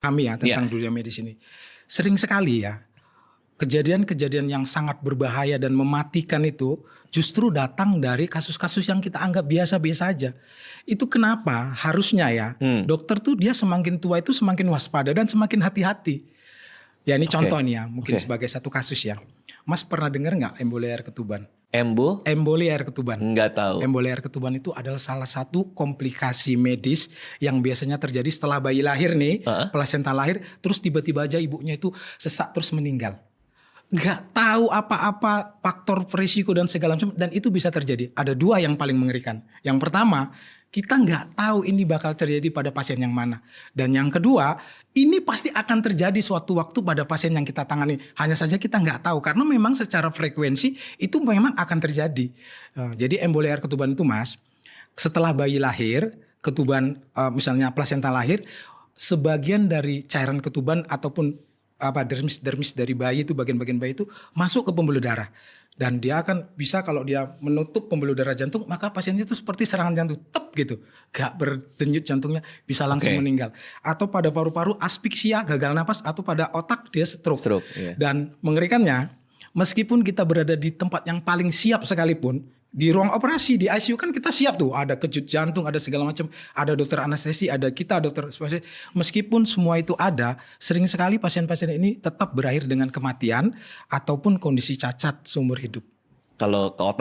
Kami ya tentang dunia medis ini. Sering sekali ya kejadian-kejadian yang sangat berbahaya dan mematikan itu justru datang dari kasus-kasus yang kita anggap biasa-biasa aja. Itu kenapa harusnya ya dokter tuh dia semakin tua itu semakin waspada dan semakin hati-hati. Ya ini contoh nih ya mungkin sebagai satu kasus ya. Mas pernah dengar nggak emboli air ketuban? Emboli air ketuban. Nggak tahu. Emboli air ketuban itu adalah salah satu komplikasi medis yang biasanya terjadi setelah bayi lahir nih, plasenta lahir, terus tiba-tiba aja ibunya itu sesak terus meninggal. Nggak tahu apa-apa faktor risiko dan segala macam, dan itu bisa terjadi. Ada dua yang paling mengerikan. Yang pertama, kita nggak tahu ini bakal terjadi pada pasien yang mana. Dan yang kedua, ini pasti akan terjadi suatu waktu pada pasien yang kita tangani. Hanya saja kita nggak tahu karena memang secara frekuensi itu memang akan terjadi. Jadi emboli air ketuban itu Mas, setelah bayi lahir, ketuban misalnya plasenta lahir, sebagian dari cairan ketuban ataupun dermis dari bayi itu bagian-bagian bayi itu masuk ke pembuluh darah. Dan dia akan bisa kalau dia menutup pembuluh darah jantung, maka pasiennya itu seperti serangan jantung, tep gitu. Gak berdenyut jantungnya, bisa langsung meninggal. Atau pada paru-paru aspiksia, gagal napas, atau pada otak dia stroke. Dan mengerikannya, meskipun kita berada di tempat yang paling siap sekalipun, di ruang operasi, di ICU kan kita siap tuh, ada kejut jantung, ada segala macam, ada dokter anestesi, ada kita dokter spesialis. Meskipun semua itu ada, sering sekali pasien-pasien ini tetap berakhir dengan kematian ataupun kondisi cacat seumur hidup. Kalau ke otak